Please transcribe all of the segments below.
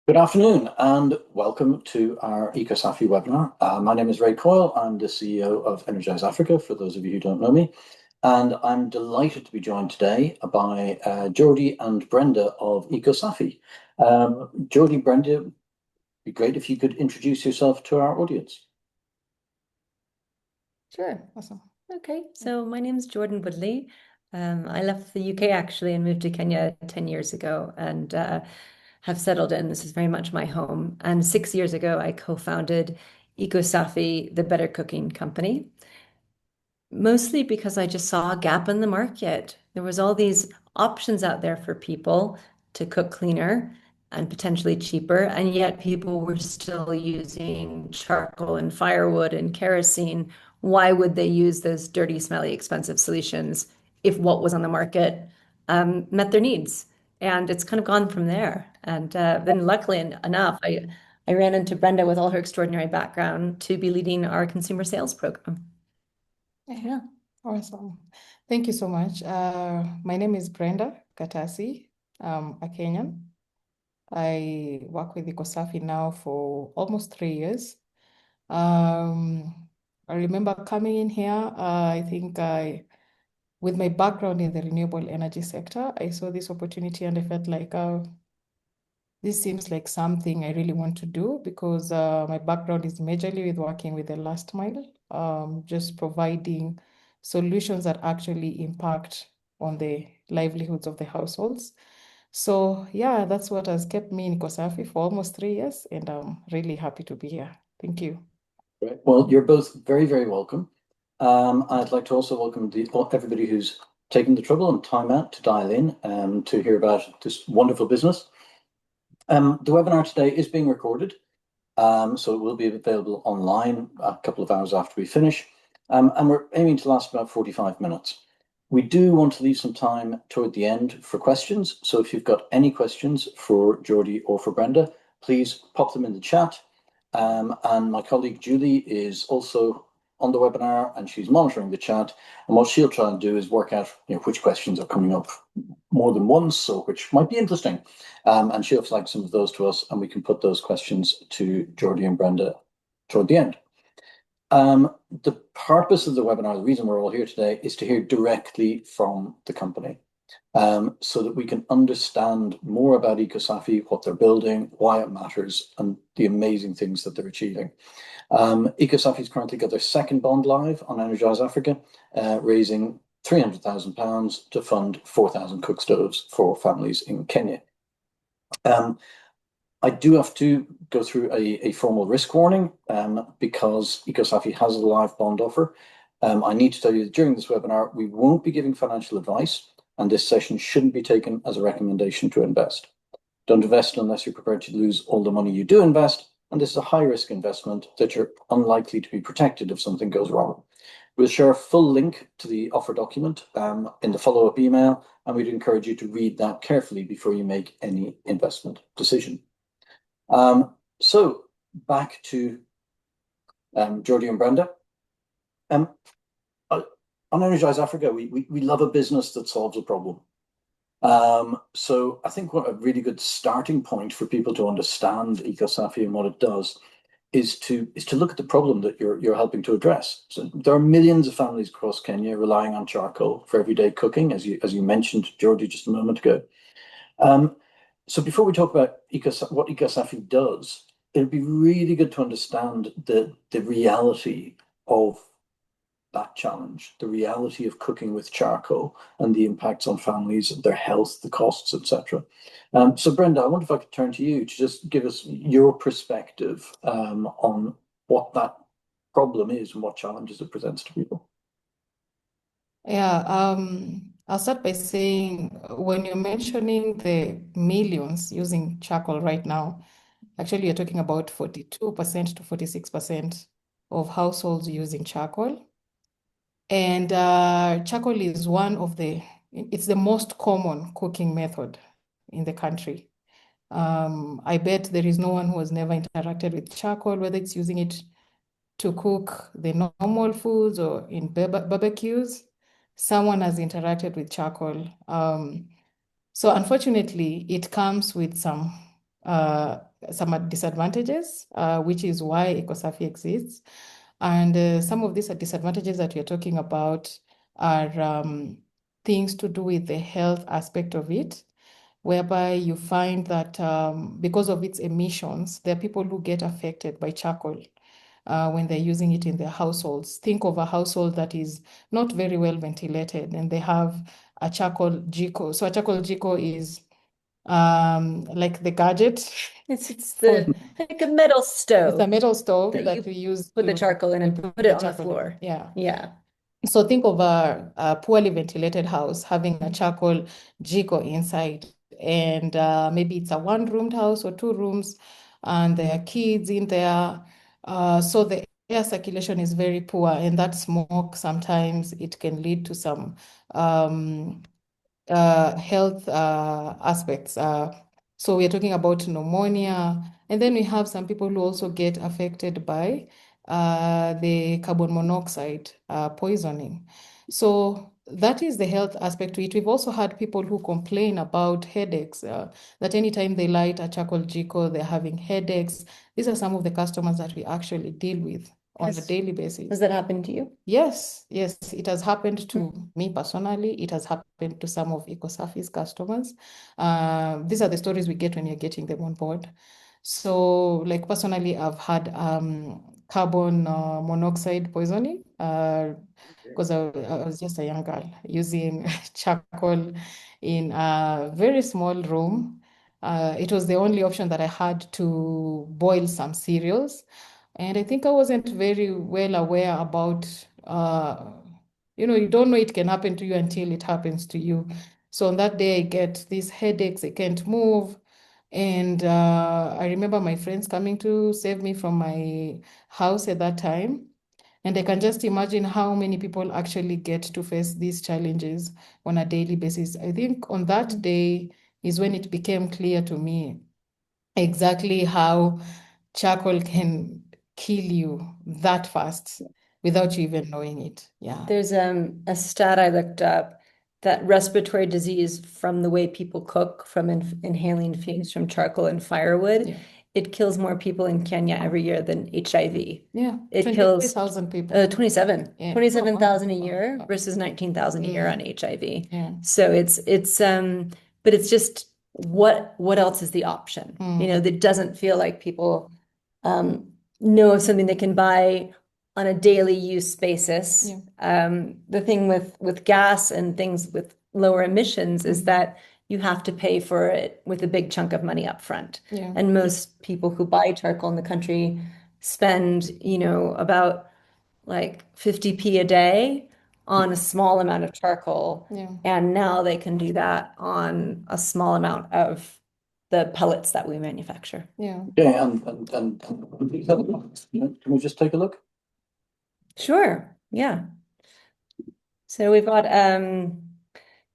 Good afternoon and welcome to our Ecosafi webinar. My name is Ray Coyle. I'm the CEO of Energize Africa, for those of you who don't know me. And I'm delighted to be joined today by Jordy and Brenda of Ecosafi. Jordy, Brenda, it'd be great if you could introduce yourself to our audience. Sure, awesome. Okay, so my name is Jordan Woodley. I left the UK actually and moved to Kenya 10 years ago and have settled in. This is very much my home. And 6 years ago, I co-founded Ecosafi, the better cooking company, mostly because I just saw a gap in the market. There was all these options out there for people to cook cleaner and potentially cheaper, and yet people were still using charcoal and firewood and kerosene. Why would they use those dirty, smelly, expensive solutions if what was on the market met their needs? And it's kind of gone from there. And then luckily enough, I ran into Brenda with all her extraordinary background to be leading our consumer sales program. Yeah, awesome. Thank you so much. My name is Brenda Katasi, a Kenyan. I work with Ecosafi now for almost 3 years. I remember coming in here, with my background in the renewable energy sector, I saw this opportunity and I felt like this seems like something I really want to do because my background is majorly with working with the last mile, just providing solutions that actually impact on the livelihoods of the households. So yeah, that's what has kept me in Ecosafi for almost 3 years, and I'm really happy to be here. Thank you. Great. Well, you're both very, very welcome. I'd like to also welcome everybody who's taken the trouble and time out to dial in to hear about this wonderful business. The webinar today is being recorded, so it will be available online a couple of hours after we finish, and we're aiming to last about 45 minutes. We do want to leave some time toward the end for questions, so if you've got any questions for Jordy or for Brenda, please pop them in the chat. And my colleague Julie is also on the webinar and she's monitoring the chat. And what she'll try and do is work out which questions are coming up more than once, so which might be interesting. And she'll flag some of those to us and we can put those questions to Jordy and Brenda toward the end. The purpose of the webinar, the reason we're all here today, is to hear directly from the company. So that we can understand more about Ecosafi, what they're building, why it matters, and the amazing things that they're achieving. Ecosafi's currently got their second bond live on Energize Africa, raising £300,000 to fund 4,000 cook stoves for families in Kenya. I do have to go through a formal risk warning because Ecosafi has a live bond offer. I need to tell you that during this webinar, we won't be giving financial advice, and this session shouldn't be taken as a recommendation to invest. Don't invest unless you're prepared to lose all the money you do invest, and this is a high-risk investment that you're unlikely to be protected if something goes wrong. We'll share a full link to the offer document in the follow-up email, and we'd encourage you to read that carefully before you make any investment decision. So back to Jordy and Brenda. On Energize Africa, we love a business that solves a problem. So I think what a really good starting point for people to understand Ecosafi and what it does is to look at the problem that you're helping to address. So there are millions of families across Kenya relying on charcoal for everyday cooking, as you mentioned, Jordy, just a moment ago. So before we talk about what Ecosafi does, it'd be really good to understand the reality of that challenge, the reality of cooking with charcoal and the impacts on families, their health, the costs, etc. So Brenda, I wonder if I could turn to you to just give us your perspective on what that problem is and what challenges it presents to people. Yeah, I'll start by saying when you're mentioning the millions using charcoal right now, actually you're talking about 42% to 46% of households using charcoal. And charcoal is it's the most common cooking method in the country. I bet there is no one who has never interacted with charcoal, whether it's using it to cook the normal foods or in barbecues. Someone has interacted with charcoal. So unfortunately, it comes with some some disadvantages, which is why Ecosafi exists. And some of these disadvantages that we're talking about are things to do with the health aspect of it, whereby you find that because of its emissions, there are people who get affected by charcoal when they're using it in their households. Think of a household that is not very well ventilated and they have a charcoal jiko. So a charcoal jiko is like the gadget. It's for like a metal it's a stove metal stove that that you we use put the to charcoal in and put put it the on the charcoal in. floor. Yeah. Yeah. So think of a poorly ventilated house having a charcoal jiko inside, and maybe it's a one-roomed house or two rooms, and there are kids in there. So the air circulation is very poor, and that smoke sometimes it can lead to some health aspects. So we're talking about pneumonia, and then we have some people who also get affected by the carbon monoxide poisoning. So that is the health aspect to it. We've also had people who complain about headaches, that anytime they light a charcoal jiko, they're having headaches. These are some of the customers that we actually deal with on a daily basis. Does that happen to you? Yes, it has happened to me personally. It has happened to some of Ecosafi's customers. These are the stories we get when you're getting them on board. So, like personally, I've had carbon monoxide poisoning because I was just a young girl using charcoal in a very small room. It was the only option that I had to boil some cereals. And I think I wasn't very well aware about, you don't know it can happen to you until it happens to you. So on that day, I get these headaches, I can't move. And I remember my friends coming to save me from my house at that time. And I can just imagine how many people actually get to face these challenges on a daily basis. I think on that day is when it became clear to me exactly how charcoal can kill you that fast without you even knowing it. Yeah. There's a stat I looked up that respiratory disease from the way people cook, from inhaling fumes from charcoal and firewood, Yeah. it kills more people in Kenya every year than HIV. Yeah. It kills 23,000 people. 27. Yeah. 27,000 a year versus 19,000 a year on HIV. Yeah. So but it's just what else is the option? That doesn't feel like people know of something they can buy on a daily use basis. The thing with gas and things with lower emissions is that you have to pay for it with a big chunk of money up front. Yeah. And most people who buy charcoal in the country spend, about like 50p a day on a small amount of charcoal. Yeah. And now they can do that on a small amount of the pellets that we manufacture. Yeah. Yeah, and can we just take a look? Sure. Yeah. So we've got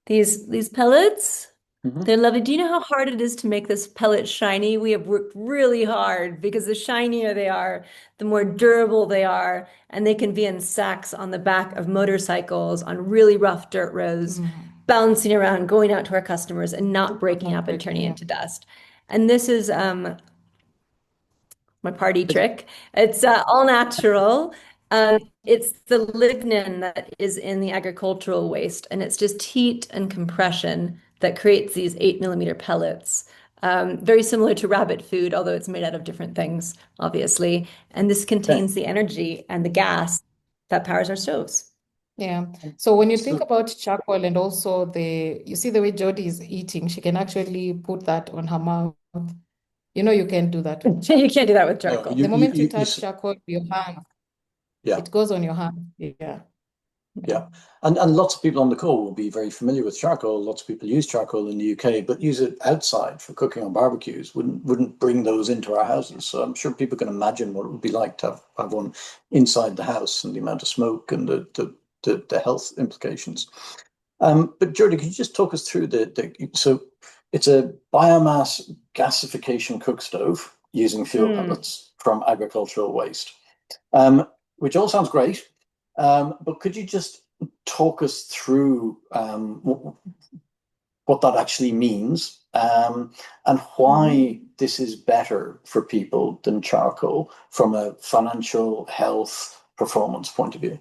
these pellets. They're lovely. Do you know how hard it is to make this pellet shiny? We have worked really hard because the shinier they are, the more durable they are, and they can be in sacks on the back of motorcycles on really rough dirt roads, bouncing around, going out to our customers and not breaking up and turning into dust. And this is my party trick. It's all natural. It's the lignin that is in the agricultural waste, and it's just heat and compression that creates these 8mm pellets. Very similar to rabbit food, although it's made out of different things, obviously. And this contains the energy and the gas that powers our stoves. Yeah. So when you think about charcoal and also you see the way Jordy is eating, she can actually put that on her mouth. You can't do that with charcoal. You can't do that with charcoal. The moment you touch charcoal with your hand, it goes on your hand. Yeah. Yeah. And lots of people on the call will be very familiar with charcoal. Lots of people use charcoal in the UK, but use it outside for cooking on barbecues. Wouldn't bring those into our houses. So I'm sure people can imagine what it would be like to have one inside the house and the amount of smoke and the health implications. But Jordy, could you just talk us through so it's a biomass gasification cook stove using fuel pellets from agricultural waste, which all sounds great. But could you just talk us through what that actually means, and why this is better for people than charcoal from a financial, health, performance point of view?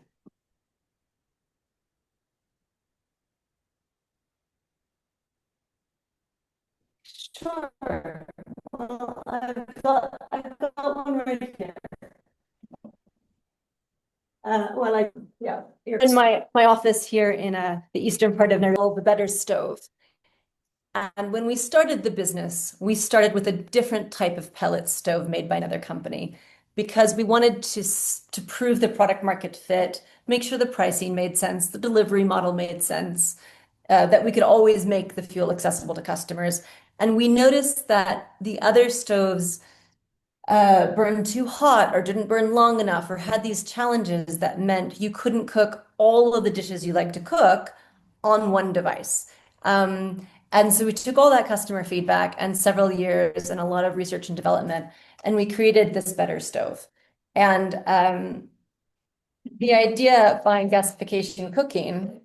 Sure. Well, I've got one right here. Yeah, in my office here in the eastern part of Nairobi, the better stove. And when we started the business, we started with a different type of pellet stove made by another company because we wanted to prove the product market fit, make sure the pricing made sense, the delivery model made sense, that we could always make the fuel accessible to customers. And we noticed that the other stoves burned too hot or didn't burn long enough or had these challenges that meant you couldn't cook all of the dishes you like to cook on one device. And so we took all that customer feedback and several years and a lot of research and development, and we created this better stove. And the idea behind gasification cooking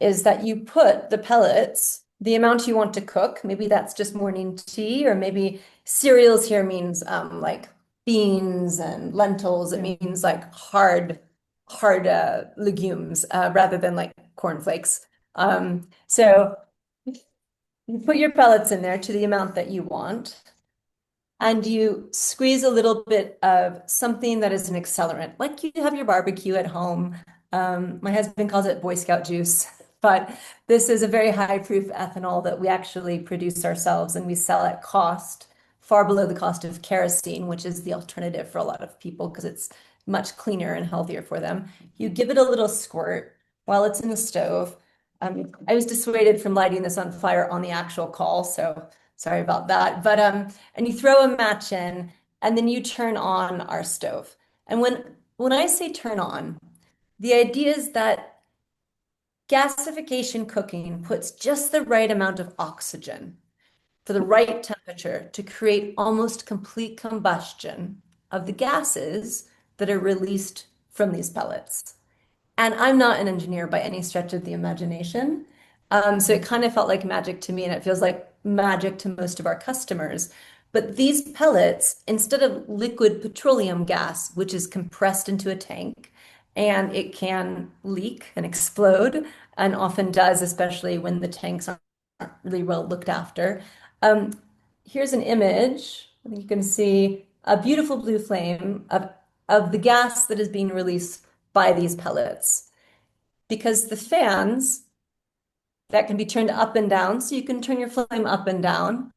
is that you put the pellets, the amount you want to cook, maybe that's just morning tea, or maybe cereals here means like beans and lentils. It means like hard legumes rather than like cornflakes. So you put your pellets in there to the amount that you want, and you squeeze a little bit of something that is an accelerant, like you have your barbecue at home. My husband calls it Boy Scout juice, but this is a very high proof ethanol that we actually produce ourselves, and we sell at cost, far below the cost of kerosene, which is the alternative for a lot of people because it's much cleaner and healthier for them. You give it a little squirt while it's in the stove. I was dissuaded from lighting this on fire on the actual call, so sorry about that. But and you throw a match in, and then you turn on our stove. And when I say turn on, the idea is that gasification cooking puts just the right amount of oxygen for the right temperature to create almost complete combustion of the gases that are released from these pellets. And I'm not an engineer by any stretch of the imagination. So it kind of felt like magic to me, and it feels like magic to most of our customers. But these pellets, instead of liquid petroleum gas, which is compressed into a tank, and it can leak and explode, and often does, especially when the tanks aren't really well looked after. Here's an image. I think you can see a beautiful blue flame of the gas that is being released by these pellets. Because the fans that can be turned up and down, so you can turn your flame up and down,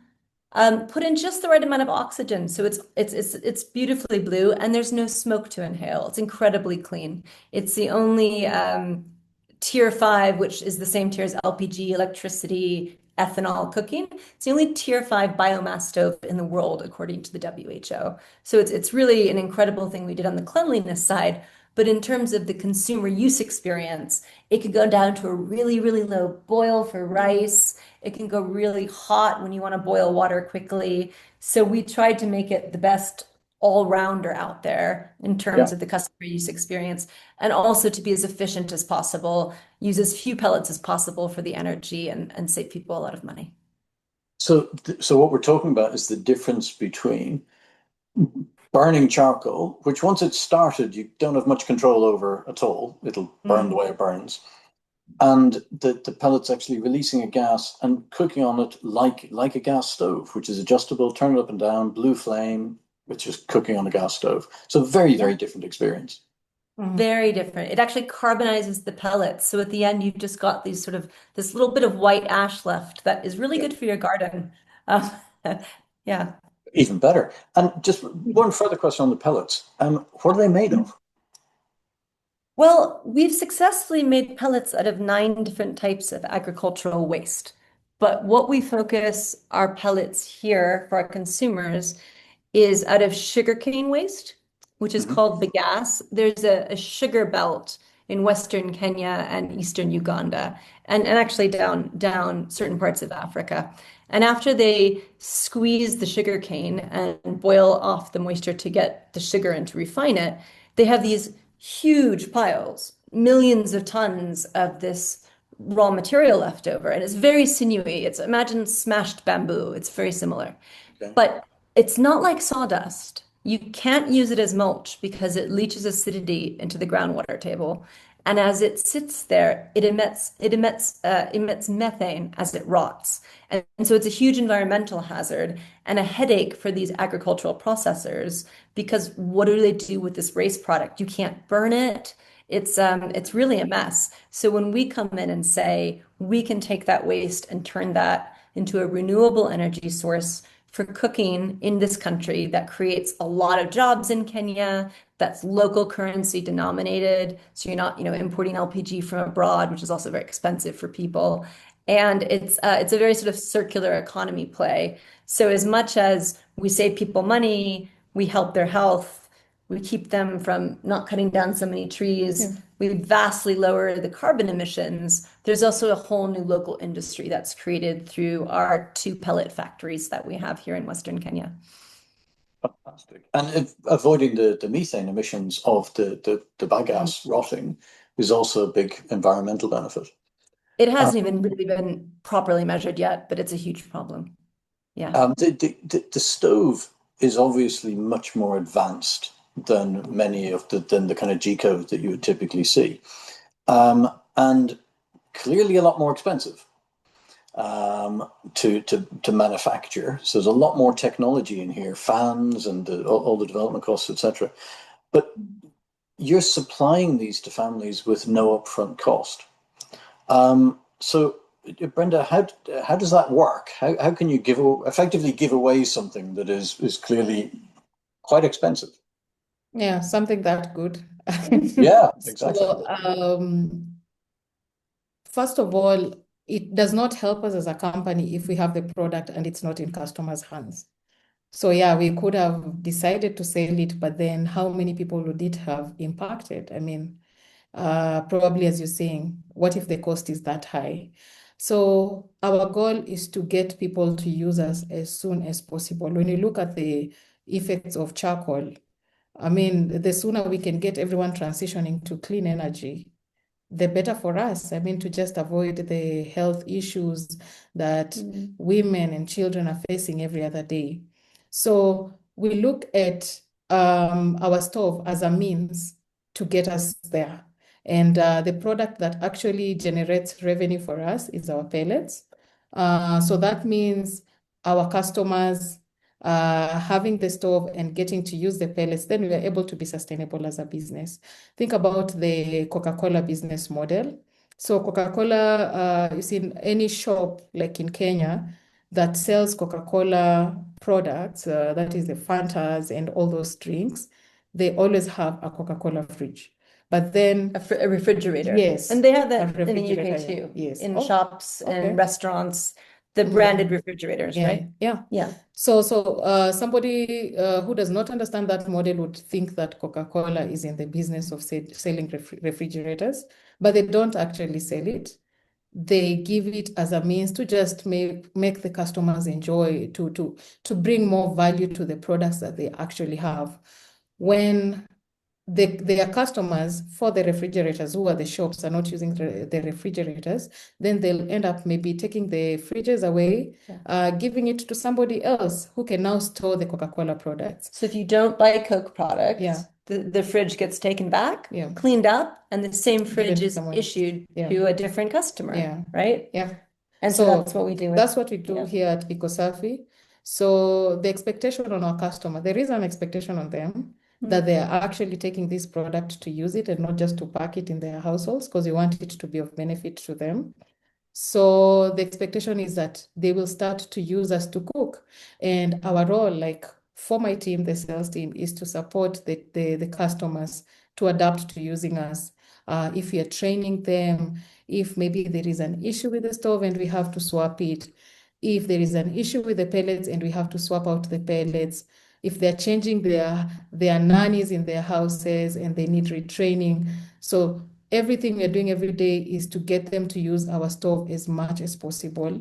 put in just the right amount of oxygen. So it's beautifully blue, and there's no smoke to inhale. It's incredibly clean. It's the only tier 5, which is the same tier as LPG, electricity, ethanol cooking. It's the only tier 5 biomass stove in the world, according to the WHO. So it's really an incredible thing we did on the cleanliness side. But in terms of the consumer use experience, it could go down to a really, really low boil for rice. It can go really hot when you want to boil water quickly. So we tried to make it the best all-rounder out there in terms of the customer use experience, and also to be as efficient as possible, use as few pellets as possible for the energy, and save people a lot of money. So what we're talking about is the difference between burning charcoal, which once it's started, you don't have much control over at all. It'll burn the way it burns. And the pellets actually releasing a gas and cooking on it like a gas stove, which is adjustable, turn it up and down, blue flame, which is cooking on a gas stove. So very, very different experience. Very different. It actually carbonizes the pellets. So at the end, you've just got these sort of this little bit of white ash left that is really good for your garden. Yeah. Even better. And just one further question on the pellets. What are they made of? Well, we've successfully made pellets out of 9 different types of agricultural waste. But what we focus our pellets here for our consumers is out of sugarcane waste, which is called bagasse. There's a sugar belt in Western Kenya and Eastern Uganda, and actually down certain parts of Africa. And after they squeeze the sugarcane and boil off the moisture to get the sugar and to refine it, they have these huge piles, millions of tons of this raw material left over, and it's very sinewy. Imagine smashed bamboo. It's very similar. Okay. But it's not like sawdust. You can't use it as mulch because it leaches acidity into the groundwater table. And as it sits there, it emits methane as it rots. And so it's a huge environmental hazard and a headache for these agricultural processors because what do they do with this waste product? You can't burn it. It's really a mess. So when we come in and say we can take that waste and turn that into a renewable energy source for cooking in this country that creates a lot of jobs in Kenya, that's local currency denominated. So you're not, importing LPG from abroad, which is also very expensive for people. And it's a very sort of circular economy play. So as much as we save people money, we help their health, we keep them from not cutting down so many trees, we vastly lower the carbon emissions. There's also a whole new local industry that's created through our 2 pellet factories that we have here in Western Kenya. Fantastic. And avoiding the methane emissions of the bagasse rotting is also a big environmental benefit. It hasn't even really been properly measured yet, but it's a huge problem. Yeah. The stove is obviously much more advanced than many of the kind of G code that you would typically see, and clearly a lot more expensive to manufacture. So there's a lot more technology in here, fans and all the development costs, etc. But you're supplying these to families with no upfront cost. So Brenda, how does that work? How can you effectively give away something that is clearly quite expensive? Yeah, something that good. Yeah, exactly. So, first of all, it does not help us as a company if we have the product and it's not in customers' hands. So yeah, we could have decided to sell it, but then how many people would it have impacted? I mean, probably as you're saying, what if the cost is that high? So our goal is to get people to use us as soon as possible. When you look at the effects of charcoal, I mean, the sooner we can get everyone transitioning to clean energy, the better for us. I mean, to just avoid the health issues that women and children are facing every other day. So we look at our stove as a means to get us there. And the product that actually generates revenue for us is our pellets. So that means our customers having the stove and getting to use the pellets, then we are able to be sustainable as a business. Think about the Coca-Cola business model. So Coca-Cola, you see in any shop like in Kenya that sells Coca-Cola products, that is the Fantas and all those drinks, they always have a Coca-Cola fridge. But then a refrigerator. Yes. And they have that a in the refrigerator, UK too. Yes. In Oh, shops okay. and restaurants, the branded refrigerators, Yeah, right? yeah. Yeah. So somebody who does not understand that model would think that Coca-Cola is in the business of selling refrigerators, but they don't actually sell it. They give it as a means to just make the customers enjoy, to bring more value to the products that they actually have. When their customers for the refrigerators, who are the shops, are not using the refrigerators, then they'll end up maybe taking the fridges away, giving it to somebody else who can now store the Coca-Cola products. So if you don't buy Coke products, Yeah. the fridge gets taken back, Yeah. cleaned up, and the same fridge to is someone else. issued Yeah. to a different customer, Yeah. right? Yeah. And so that's what we do. That's what we do here at Ecosafi. So the expectation on our customer, there is an expectation on them that they are actually taking this product to use it and not just to pack it in their households, because we want it to be of benefit to them. So the expectation is that they will start to use us to cook. And our role, like for my team, the sales team, is to support the customers to adapt to using us. If we are training them, if maybe there is an issue with the stove and we have to swap it, if there is an issue with the pellets and we have to swap out the pellets, if they're changing their nannies in their houses and they need retraining. So everything we're doing every day is to get them to use our stove as much as possible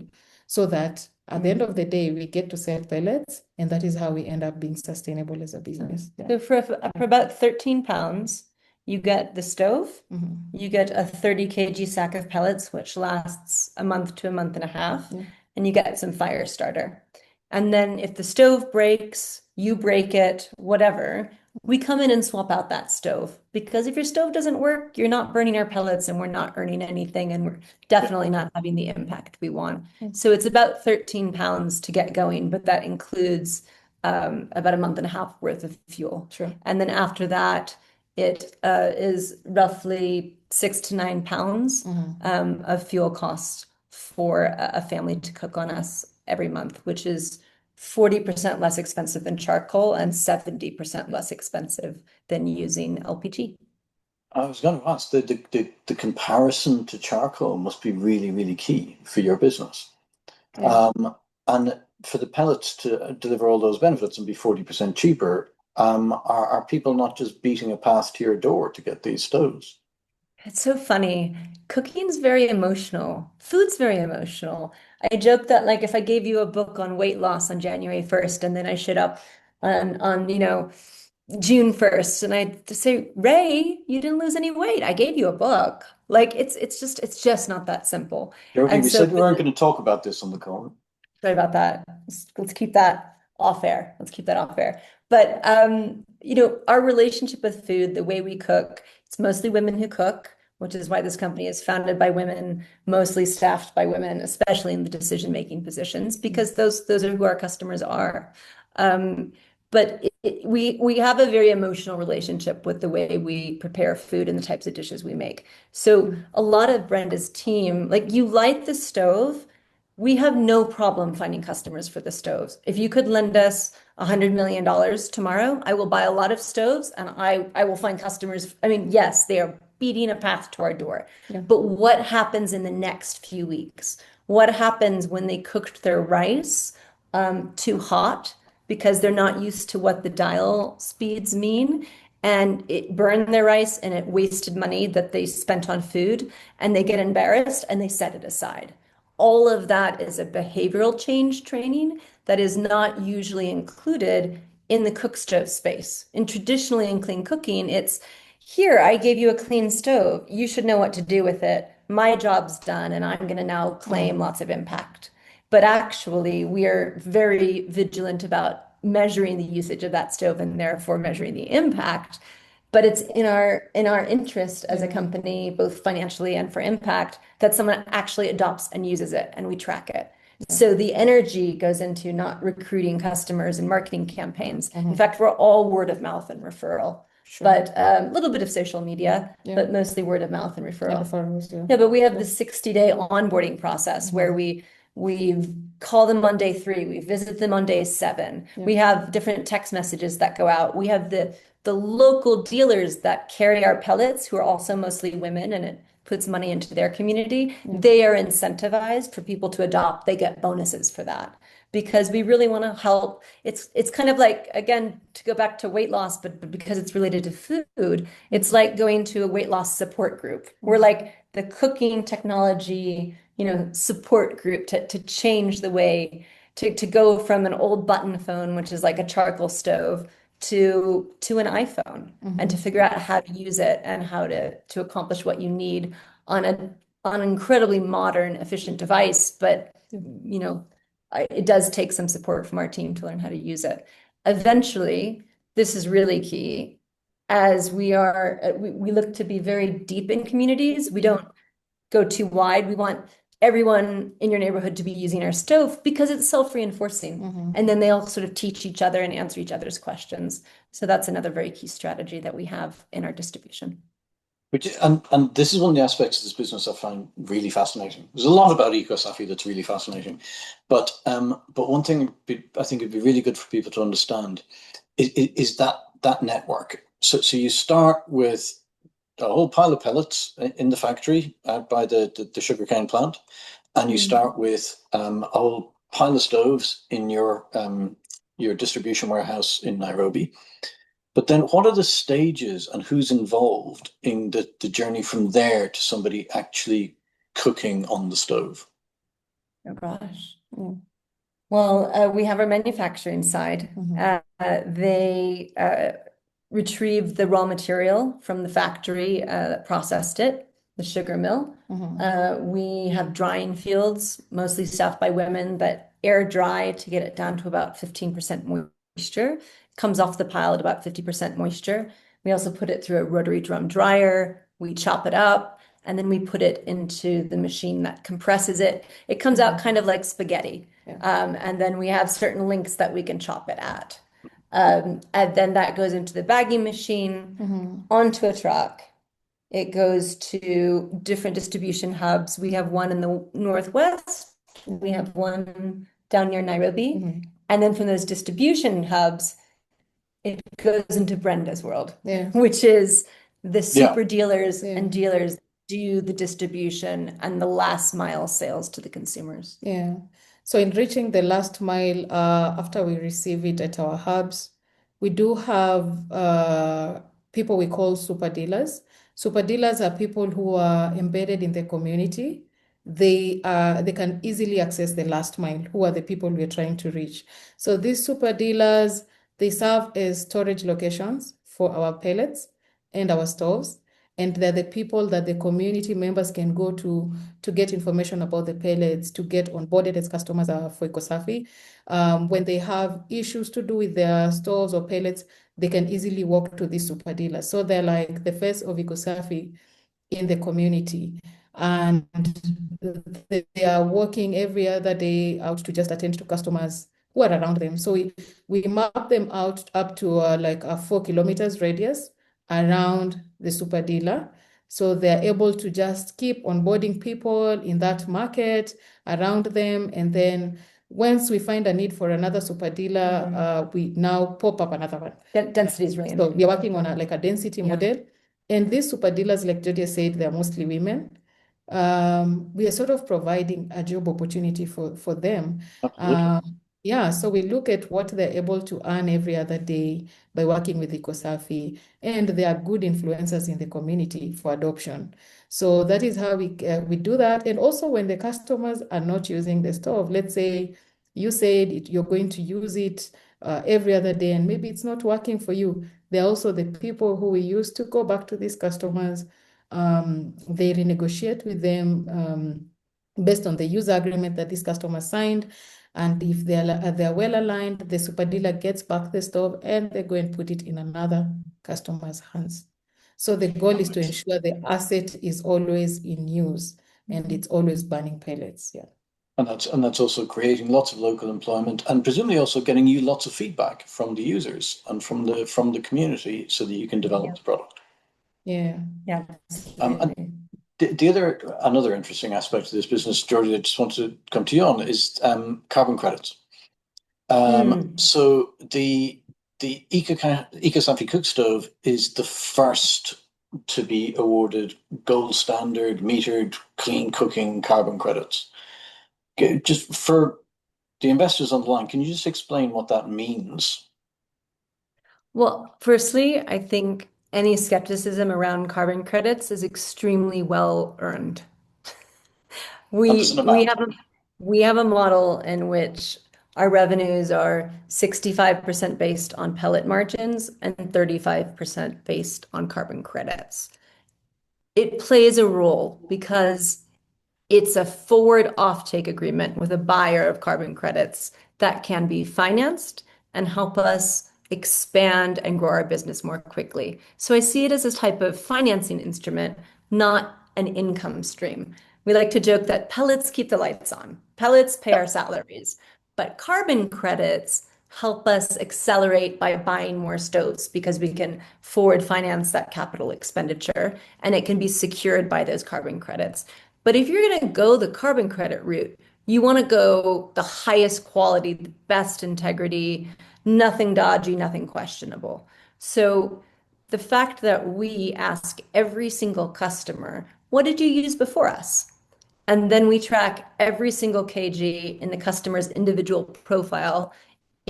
so that at the end of the day, we get to sell pellets, and that is how we end up being sustainable as a business. So for about £13, You get the stove, Mm-hmm. you get a 30 kg sack of pellets, which lasts a month to a month and a half, Yeah. and you get some fire starter. And then if the stove breaks, you break it, whatever, we come in and swap out that stove. Because if your stove doesn't work, you're not burning our pellets and we're not earning anything, and we're definitely not having the impact we want. So it's about 13 pounds to get going, but that includes about a month and a half worth of fuel. Sure. And then after that, it is roughly 6 to 9 pounds of fuel cost for a family to cook on us every month, which is 40% less expensive than charcoal and 70% less expensive than using LPG. I was going to ask, the comparison to charcoal must be really, really key for your business. Yeah. And for the pellets to deliver all those benefits and be 40% cheaper, are people not just beating a path to your door to get these stoves? It's so funny. Cooking's very emotional. Food's very emotional. I joke that like if I gave you a book on weight loss on January 1st and then I showed up on June 1st and I just say, Ray, you didn't lose any weight. I gave you a book. Like it's just not that simple. Jordy, And we so said we weren't going to talk about this on the call. sorry about that. Let's keep that off air. Let's keep that off air. But our relationship with food, the way we cook, it's mostly women who cook, which is why this company is founded by women, mostly staffed by women, especially in the decision-making positions, because those are who our customers are. But we have a very emotional relationship with the way we prepare food and the types of dishes we make. So a lot of Brenda's team, like you light the stove, we have no problem finding customers for the stoves. If you could lend us $100 million tomorrow, I will buy a lot of stoves and I will find customers. I mean, yes, they are beating a path to our door. Yeah. But what happens in the next few weeks? What happens when they cooked their rice too hot because they're not used to what the dial speeds mean? And it burned their rice and it wasted money that they spent on food, and they get embarrassed and they set it aside. All of that is a behavioral change training that is not usually included in the cook stove space. And traditionally in clean cooking, it's here, I gave you a clean stove. You should know what to do with it. My job's done, and I'm going to now claim lots of impact. But actually, we are very vigilant about measuring the usage of that stove and therefore measuring the impact. But it's in our interest as a company, both financially and for impact, that someone actually adopts and uses it and we track it. So the energy goes into not recruiting customers and marketing campaigns. In fact, we're all word of mouth and referral. Sure. But a little bit of social media, Yeah. but mostly word of mouth and referral. Referrals, yeah. Yeah, but we have the 60-day onboarding process where we call them on day 3, we visit them on day 7. Yeah. We have different text messages that go out. We have the local dealers that carry our pellets, who are also mostly women, and it puts money into their community. They are incentivized for people to adopt. They get bonuses for that because we really want to help. It's kind of like, again, to go back to weight loss, but because it's related to food, it's like going to a weight loss support group. We're like the cooking technology, support group to change the way to go from an old button phone, which is like a charcoal stove, to an iPhone, and to figure out how to use it and how to accomplish what you need on an incredibly modern, efficient device. But it does take some support from our team to learn how to use it. Eventually, this is really key. As we look to be very deep in communities. We don't go too wide. We want everyone in your neighborhood to be using our stove because it's self-reinforcing. And then they all sort of teach each other and answer each other's questions. So that's another very key strategy that we have in our distribution. And this is one of the aspects of this business I find really fascinating. There's a lot about Ecosafi that's really fascinating, but one thing I think it'd be really good for people to understand is that network. So you start with a whole pile of pellets in the factory out by the sugarcane plant, and you start with a whole pile of stoves in your distribution warehouse in Nairobi. But then what are the stages and who's involved in the journey from there to somebody actually cooking on the stove? Oh gosh. Well, we have our manufacturing side. retrieved the raw material from the factory that processed it, the sugar mill. We have drying fields, mostly staffed by women, that air dry to get it down to about 15% moisture. It comes off the pile at about 50% moisture. We also put it through a rotary drum dryer. We chop it up, and then we put it into the machine that compresses it. It comes out kind of like spaghetti. And then we have certain lengths that we can chop it at. And then that goes into the bagging machine, onto a truck. It goes to different distribution hubs. We have one in the Northwest. We have one down near Nairobi. And then from those distribution hubs, it goes into Brenda's world, which is the super dealers and dealers do the distribution and the last mile sales to the consumers. Yeah. So in reaching the last mile, after we receive it at our hubs, we do have people we call super dealers. Super dealers are people who are embedded in the community. They can easily access the last mile, who are the people we're trying to reach. So these super dealers, they serve as storage locations for our pellets and our stoves. And they're the people that the community members can go to get information about the pellets, to get onboarded as customers for Ecosafi. When they have issues to do with their stores or pellets, they can easily walk to these super dealers. So they're like the face of Ecosafi in the community. And they are working every other day out to just attend to customers who are around them. So we map them out up to like a 4 kilometers radius around the super dealer. So they're able to just keep onboarding people in that market around them. And then once we find a need for another super dealer, we now pop up another one. Density is really So important. we're working on a density model. And these super dealers, like Jordy said, they're mostly women. We are sort of providing a job opportunity for them. Absolutely. So we look at what they're able to earn every other day by working with Ecosafi, and they are good influencers in the community for adoption. So that is how we do that. And also when the customers are not using the stove, let's say you said you're going to use it every other day, and maybe it's not working for you. They're also the people who we use to go back to these customers. They renegotiate with them based on the user agreement that this customer signed. And if they're well aligned, the super dealer gets back the stove and they go and put it in another customer's hands. So the goal is to ensure the asset is always in use and it's always burning pellets. Yeah. And that's also creating lots of local employment and presumably also getting you lots of feedback from the users and from the community so that you can develop the product. Yeah. And another interesting aspect of this business, Jordy, I just want to come to you on is carbon credits. So the Ecosafi cook stove is the first to be awarded gold standard metered clean cooking carbon credits. Just for the investors on the line, can you just explain what that means? Well, firstly, I think any skepticism around carbon credits is extremely well earned. We have a model in which our revenues are 65% based on pellet margins and 35% based on carbon credits. It plays a role because it's a forward offtake agreement with a buyer of carbon credits that can be financed and help us expand and grow our business more quickly. So I see it as a type of financing instrument, not an income stream. We like to joke that pellets keep the lights on. Pellets pay our salaries, but carbon credits help us accelerate by buying more stoves because we can forward finance that capital expenditure and it can be secured by those carbon credits. But if you're going to go the carbon credit route, you want to go the highest quality, the best integrity, nothing dodgy, nothing questionable. So the fact that we ask every single customer, what did you use before us? And then we track every single kg in the customer's individual profile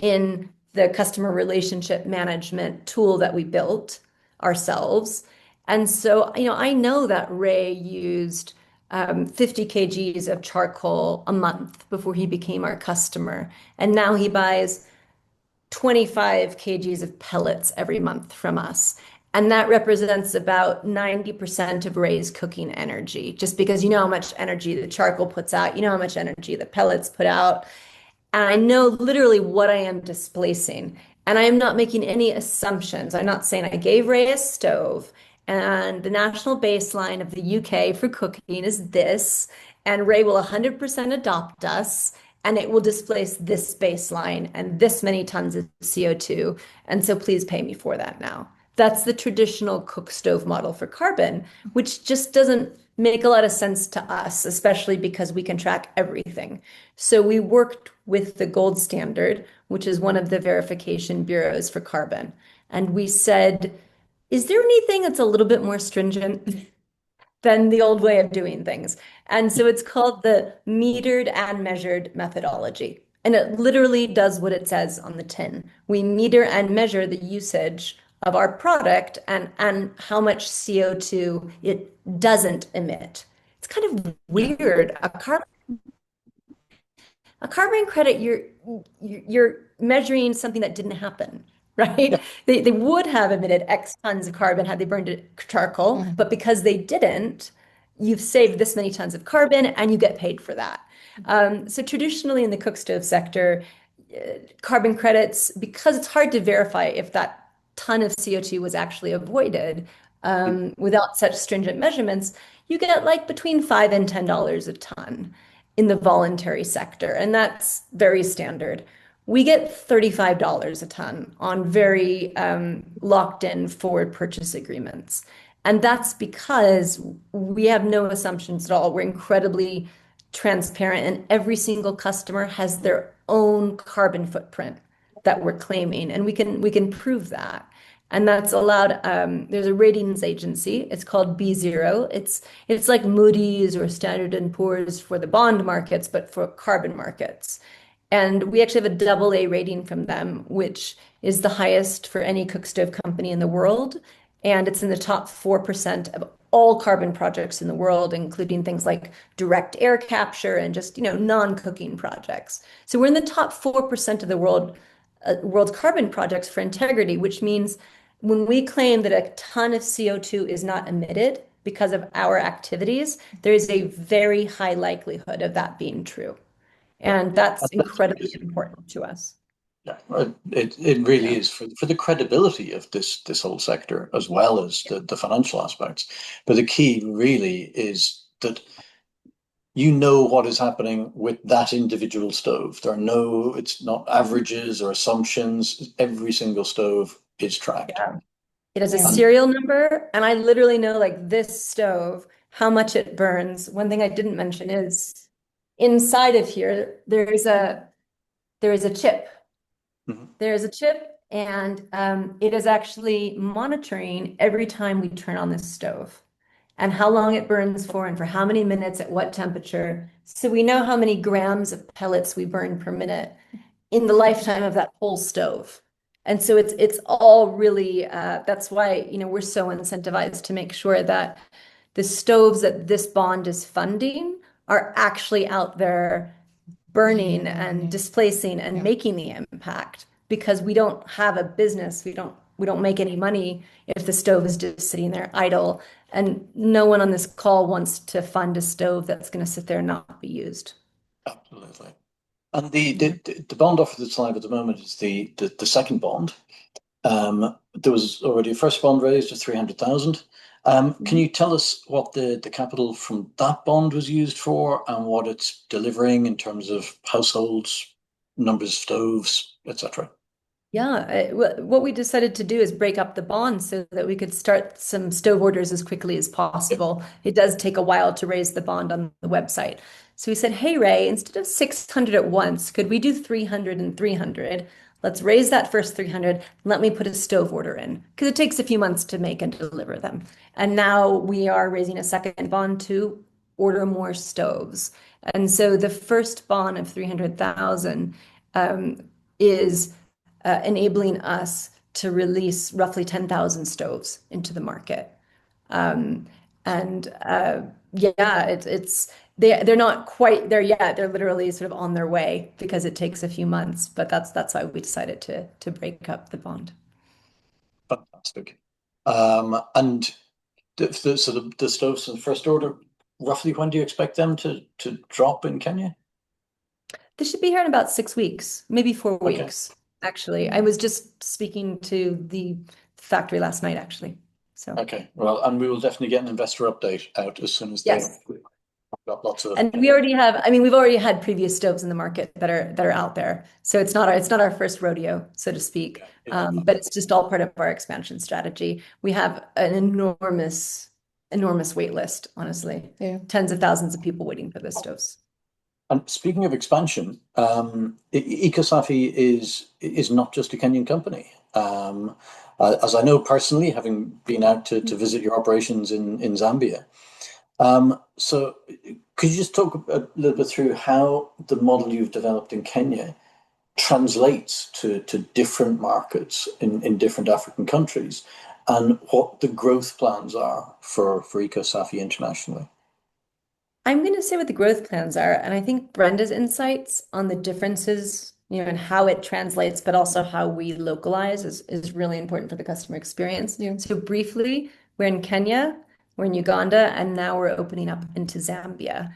in the customer relationship management tool that we built ourselves. And so, I know that Ray used 50 kgs of charcoal a month before he became our customer. And now he buys 25 kgs of pellets every month from us. And that represents about 90% of Ray's cooking energy, just because you know how much energy the charcoal puts out, you know how much energy the pellets put out. And I know literally what I am displacing. And I am not making any assumptions. I'm not saying I gave Ray a stove and the national baseline of the UK for cooking is this, and Ray will 100% adopt us, and it will displace this baseline and this many tons of CO2. And so please pay me for that now. That's the traditional cook stove model for carbon, which just doesn't make a lot of sense to us, especially because we can track everything. So we worked with the gold standard, which is one of the verification bureaus for carbon. And we said, is there anything that's a little bit more stringent than the old way of doing things? And so it's called the metered and measured methodology. And it literally does what it says on the tin. We meter and measure the usage of our product and how much CO2 it doesn't emit. It's kind of weird. A carbon credit, you're measuring something that didn't happen, right? Yeah. They would have emitted X tons of carbon had they burned it charcoal, but because they didn't, you've saved this many tons of carbon and you get paid for that. So traditionally in the cook stove sector, carbon credits, because it's hard to verify if that ton of CO2 was actually avoided without such stringent measurements, you get like between $5 and $10 a ton in the voluntary sector, and that's very standard. We get $35 a ton on very locked in forward purchase agreements. And that's because we have no assumptions at all. We're incredibly transparent, and every single customer has their own carbon footprint that we're claiming, and we can prove that. And that's allowed. There's a ratings agency. It's called B0. It's like Moody's or Standard and Poor's for the bond markets, but for carbon markets. And we actually have a AA rating from them, which is the highest for any cook stove company in the world. And it's in the top 4% of all carbon projects in the world, including things like direct air capture and just, non-cooking projects. So we're in the top 4% of the world's carbon projects for integrity, which means when we claim that a ton of CO2 is not emitted because of our activities, there is a very high likelihood of that being true. And that's incredibly important to us. Yeah, it really is for the credibility of this whole sector as well as the financial aspects. But the key really is that you know what is happening with that individual stove. It's not averages or assumptions. Every single stove is tracked. Yeah. It has a serial number, and I literally know like this stove, how much it burns. One thing I didn't mention is inside of here, there is a chip. There is a chip, and it is actually monitoring every time we turn on this stove and how long it burns for and for how many minutes at what temperature. So we know how many grams of pellets we burn per minute in the lifetime of that whole stove. And so it's all really, that's why, we're so incentivized to make sure that the stoves that this bond is funding are actually out there burning and displacing and making the impact, because we don't have a business. We don't make any money if the stove is just sitting there idle. And no one on this call wants to fund a stove that's going to sit there and not be used. Absolutely. And the bond offer that's live at the moment is the second bond. There was already a first bond raised of 300,000. Can you tell us what the capital from that bond was used for and what it's delivering in terms of households, numbers of stoves, etc.? Yeah, what we decided to do is break up the bond so that we could start some stove orders as quickly as possible. It does take a while to raise the bond on the website. So we said, hey, Ray, instead of 600 at once, could we do 300 and 300? Let's raise that first 300. Let me put a stove order in, because it takes a few months to make and deliver them. And now we are raising a second bond to order more stoves. And so the first bond of 300,000 is enabling us to release roughly 10,000 stoves into the market. And yeah, they're not quite there yet. They're literally sort of on their way because it takes a few months, but that's why we decided to break up the bond. Fantastic. And the stoves in first order, roughly when do you expect them to drop in Kenya? They should be here in about 6 weeks, maybe 4 weeks, Okay. actually. I was just speaking to the factory last night, actually. So Okay. Well, and we will definitely get an investor update out as soon as they've yes. got lots of. And we already have, I mean, we've already had previous stoves in the market that are out there. So it's not our first rodeo, so to speak. But it's just all part of our expansion strategy. We have an enormous wait list, honestly. Yeah. Tens of thousands of people waiting for those stoves. And speaking of expansion, Ecosafi is not just a Kenyan company. As I know personally, having been out to visit your operations in Zambia. So could you just talk a little bit through how the model you've developed in Kenya translates to different markets in different African countries, and what the growth plans are for Ecosafi internationally? I'm going to say what the growth plans are. And I think Brenda's insights on the differences, and how it translates, but also how we localize is really important for the customer experience. Yeah. So briefly, we're in Kenya, we're in Uganda, and now we're opening up into Zambia,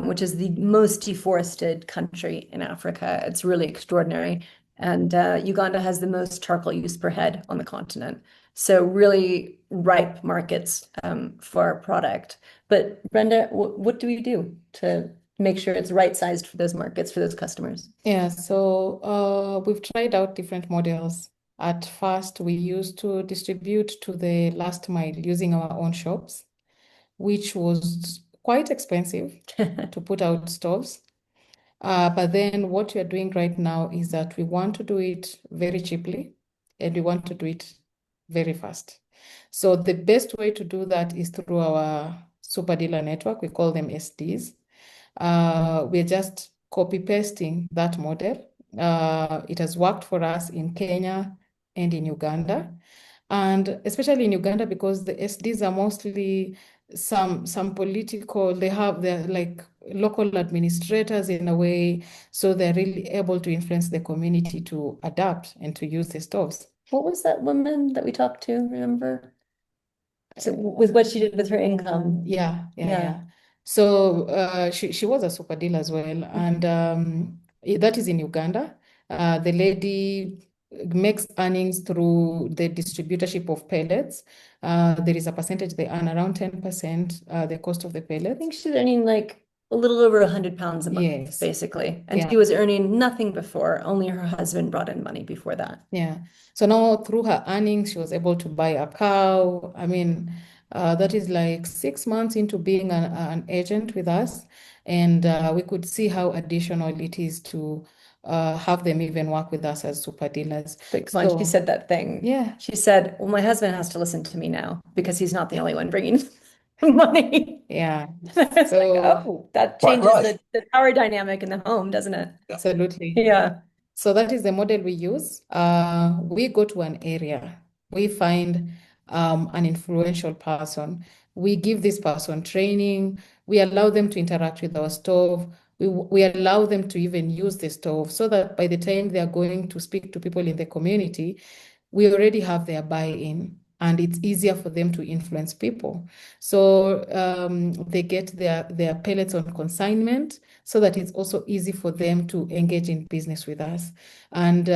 which is the most deforested country in Africa. It's really extraordinary. And Uganda has the most charcoal use per head on the continent. So really ripe markets for our product. But Brenda, what do we do to make sure it's right sized for those markets, for those customers? Yeah, so we've tried out different models. At first, we used to distribute to the last mile using our own shops, which was quite expensive to put out stoves. But then what we are doing right now is that we want to do it very cheaply and we want to do it very fast. So the best way to do that is through our super dealer network. We call them SDs. We're just copy pasting that model. It has worked for us in Kenya and in Uganda. And especially in Uganda, because the SDs are mostly some political, they're like local administrators in a way, so they're really able to influence the community to adapt and to use the stoves. What was that woman that we talked to, remember? So with what she did with her income. Yeah. So she was a super deal as well, and that is in Uganda. The lady makes earnings through the distributorship of pellets. There is a percentage they earn, around 10%, the cost of the I pellet. think she's earning like a little over 100 pounds a month, Yes. basically. And Yeah. she was earning nothing before, only her husband brought in money before that. Yeah. So now through her earnings, she was able to buy a cow. I mean, that is like 6 months into being an agent with us. And we could see how additional it is to have them even work with us as super dealers. But come on, she said that thing. Yeah. She said, well, my husband has to listen to me now because he's not the only one bringing money. Yeah. I was So like, oh, that Quite changes right. the power dynamic in the home, doesn't it? absolutely. Yeah. So that is the model we use. We go to an area, we find an influential person, we give this person training, we allow them to interact with our stove, we allow them to even use the stove so that by the time they are going to speak to people in the community, we already have their buy-in and it's easier for them to influence people. So they get their pellets on consignment so that it's also easy for them to engage in business with us. And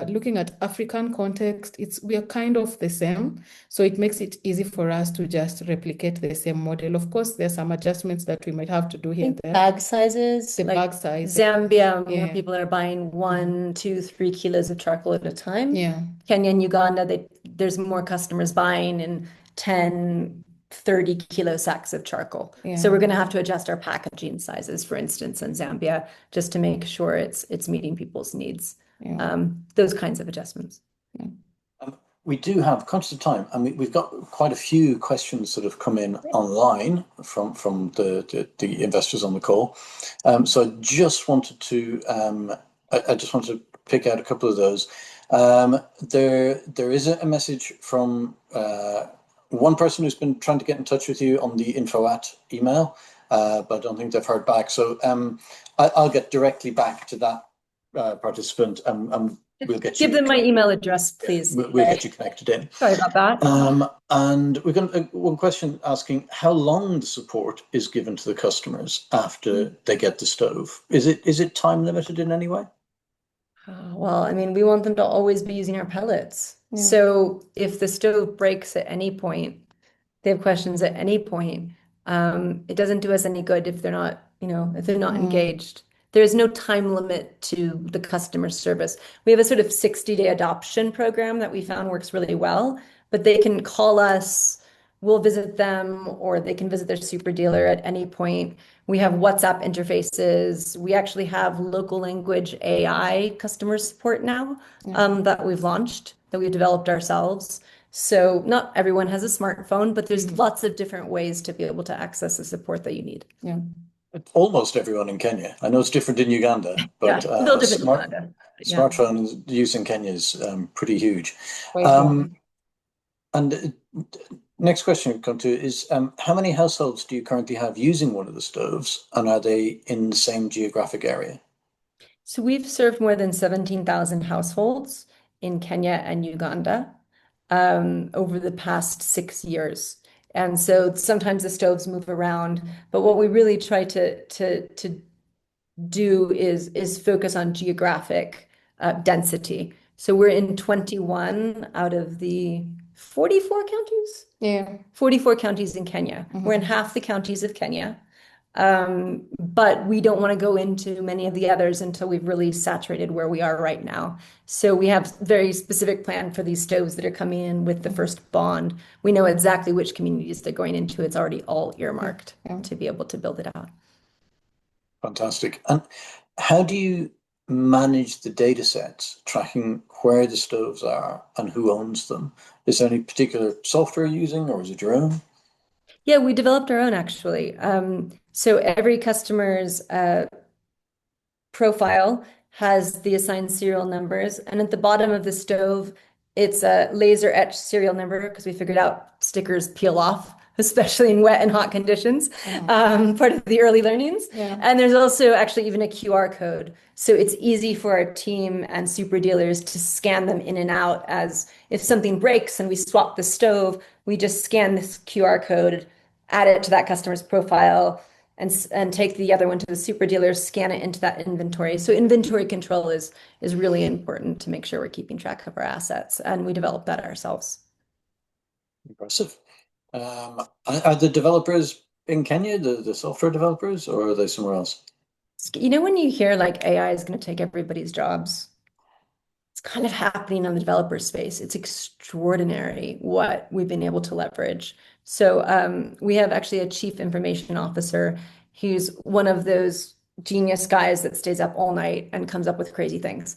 looking at African context, we are kind of the same. So it makes it easy for us to just replicate the same model. Of course, there's some adjustments that we might have to do here and there. Bag sizes, The like bag size. Zambia, Yeah. people are buying 1, 2, 3 kilos of charcoal at a time. Yeah. Kenya and Uganda, there's more customers buying in 10, 30 kilo sacks of charcoal. Yeah. So we're going to have to adjust our packaging sizes, for instance, in Zambia, just to make sure it's meeting people's needs. Yeah. Those kinds of adjustments. Yeah. We do have conscious of time, and we've got quite a few questions that have come in online from the investors on the call. So I just wanted to pick out a couple of those. There is a message from one person who's been trying to get in touch with you on the info@ email, but I don't think they've heard back. So I'll get directly back to that participant, and we'll get Give you. them my email address, please. We'll get you connected in. Sorry about that. And we've got one question asking how long the support is given to the customers after they get the stove. Is it time limited in any way? Well, I mean, we want them to always be using our pellets. Yeah. So if the stove breaks at any point, they have questions at any point, it doesn't do us any good if they're not, if they're not engaged. There is no time limit to the customer service. We have a sort of 60-day adoption program that we found works really well, but they can call us, we'll visit them, or they can visit their super dealer at any point. We have WhatsApp interfaces. We actually have local language AI customer support now that we've launched, that we've developed ourselves. So not everyone has a smartphone, but there's lots of different ways to be able to access the support that you need. Yeah. Almost everyone in Kenya. I know it's different in Uganda, but Yeah, still different in Uganda. Yeah. smartphone use in Kenya is pretty huge. And next question we come to is how many households do you currently have using one of the stoves, and are they in the same geographic area? So we've served more than 17,000 households in Kenya and Uganda over the past 6 years. And so sometimes the stoves move around, but what we really try to do is focus on geographic density. So we're in 21 out of the 44 counties? Yeah. 44 counties in Kenya. We're in half the counties of Kenya. But we don't want to go into many of the others until we've really saturated where we are right now. So we have very specific plan for these stoves that are coming in with the first bond. We know exactly which communities they're going into. It's already all earmarked to be able to build it out. Fantastic. And how do you manage the data sets, tracking where the stoves are and who owns them? Is there any particular software you're using, or is it your own? Yeah, we developed our own actually. So every customer's profile has the assigned serial numbers, and at the bottom of the stove, it's a laser etched serial number because we figured out stickers peel off, especially in wet and hot conditions. Part of the early learnings. Yeah. And there's also actually even a QR code. So it's easy for our team and super dealers to scan them in and out, as if something breaks and we swap the stove, we just scan this QR code, add it to that customer's profile, and take the other one to the super dealer, scan it into that inventory. So inventory control is really important to make sure we're keeping track of our assets, and we develop that ourselves. Impressive. Are the developers in Kenya, the software developers, or are they somewhere else? You know, when you hear like AI is going to take everybody's jobs, it's kind of happening on the developer space. It's extraordinary what we've been able to leverage. So we have actually a chief information officer. He's one of those genius guys that stays up all night and comes up with crazy things.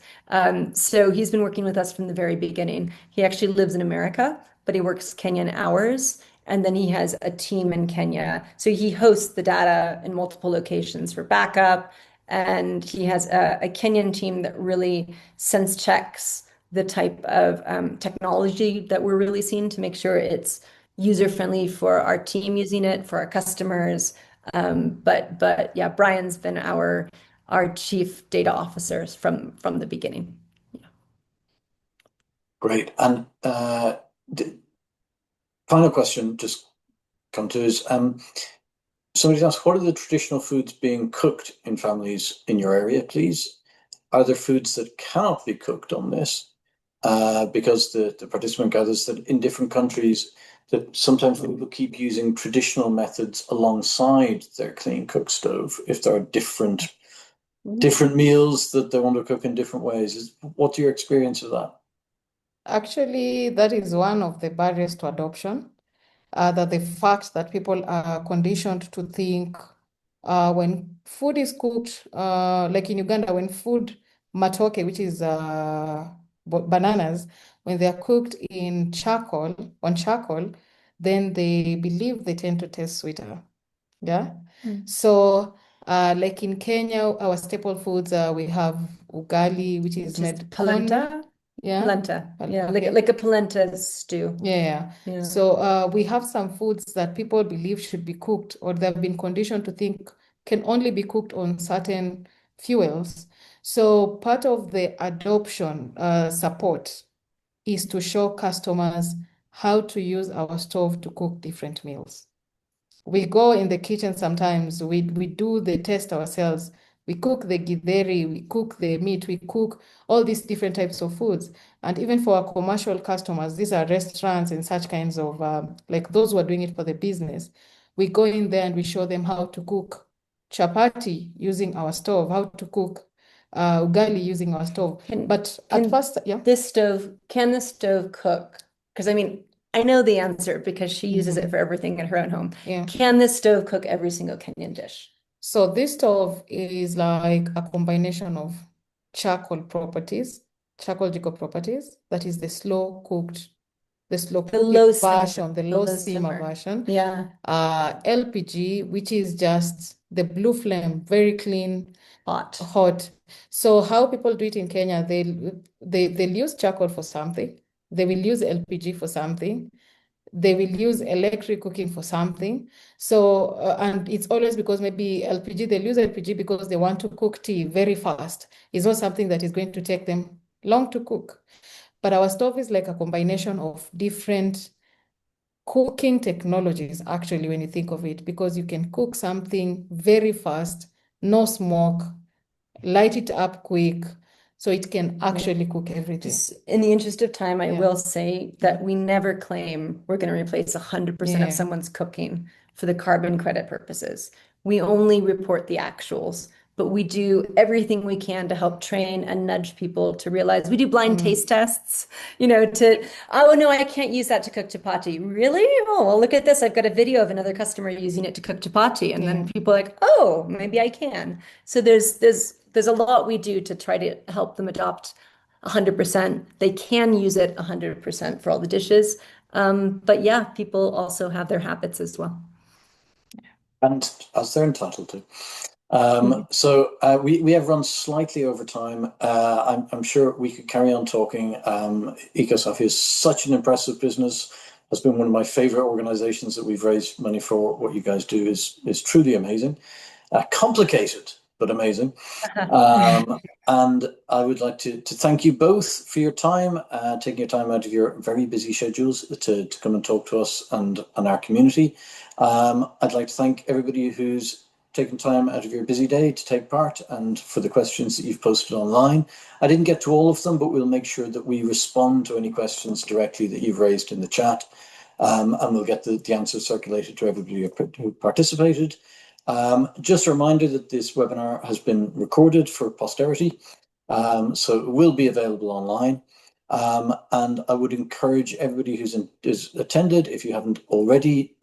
So he's been working with us from the very beginning. He actually lives in America, but he works Kenyan hours. And then he has a team in Kenya. So he hosts the data in multiple locations for backup. And he has a Kenyan team that really sense checks the type of technology that we're really seeing to make sure it's user-friendly for our team using it, for our customers. But yeah, Brian's been our chief data officer from the beginning. Yeah. Great. And final question just come to is somebody's asked, what are the traditional foods being cooked in families in your area, please? Are there foods that cannot be cooked on this? Because the participant gathers that in different countries that sometimes people keep using traditional methods alongside their clean cook stove if there are different meals that they want to cook in different ways. What's your experience of that? Actually, that is one of the barriers to adoption. That the fact that people are conditioned to think when food is cooked, like in Uganda, when matoke, which is bananas, when they are cooked on charcoal, then they believe they tend to taste sweeter. Yeah. So, like in Kenya, our staple foods, we have ugali, which is made polenta. Yeah. Polenta. Yeah, Okay. like a polenta stew. Yeah. Yeah. So we have some foods that people believe should be cooked, or they've been conditioned to think can only be cooked on certain fuels. So part of the adoption support is to show customers how to use our stove to cook different meals. We go in the kitchen sometimes, we do the test ourselves. We cook the githeri, we cook the meat, we cook all these different types of foods. And even for our commercial customers, these are restaurants and such kinds of, like those who are doing it for the business. We go in there and we show them how to cook chapati using our stove, how to cook ugali using our stove. But at first, yeah. Can the stove cook? Because I mean, I know the answer because she uses it for everything in her own home. Yeah. Can this stove cook every single Kenyan dish? So this stove is like a combination of charcoal properties, charcoal jiko properties, that is the slow cooked, the slow cooking version, the low simmer version. Yeah. LPG, which is just the blue flame, very clean, Hot. So how people do it in Kenya, they'll use charcoal for something, they will use LPG for something, they will use electric cooking for something. So, and it's always because maybe LPG, they'll use LPG because they want to cook tea very fast. It's not something that is going to take them long to cook. But our stove is like a combination of different cooking technologies, actually, when you think of it, because you can cook something very fast, no smoke, light it up quick, so it can actually cook everything. Just in the interest of time, I will say that we never claim we're going to replace 100% of someone's cooking for the carbon credit purposes. We only report the actuals, but we do everything we can to help train and nudge people to realize we do blind taste tests, oh no, I can't use that to cook chapati. Really? Oh, well, look at this. I've got a video of another customer using it to cook chapati. And then people are like, oh, maybe I can. So there's a lot we do to try to help them adopt 100%. They can use it 100% for all the dishes. But yeah, people also have their habits as well. And as they're entitled to. So we have run slightly over time. I'm sure we could carry on talking. Ecosafi is such an impressive business. Has been one of my favorite organizations that we've raised money for. What you guys do is truly amazing. Complicated, but amazing. And I would like to thank you both for your time, taking your time out of your very busy schedules to come and talk to us and our community. I'd like to thank everybody who's taken time out of your busy day to take part and for the questions that you've posted online. I didn't get to all of them, but we'll make sure that we respond to any questions directly that you've raised in the chat, and we'll get the answers circulated to everybody who participated. Just a reminder that this webinar has been recorded for posterity, so it will be available online. And I would encourage everybody who's attended, if you haven't already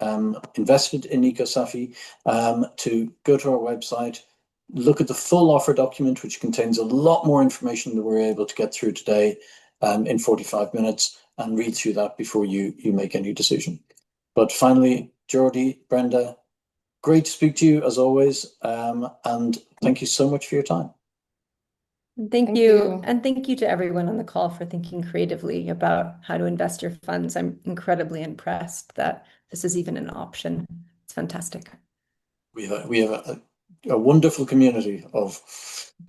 invested in Ecosafi, to go to our website, look at the full offer document, which contains a lot more information than we're able to get through today in 45 minutes, and read through that before you make any decision. But finally, Jordy, Brenda, great to speak to you as always, and thank you so much for your time. Thank you. And thank you to everyone on the call for thinking creatively about how to invest your funds. I'm incredibly impressed that this is even an option. It's fantastic. We have a wonderful community of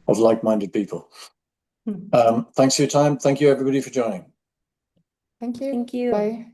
like-minded people. Thanks for your time. Thank you, everybody, for joining. Thank you. Thank you. Bye.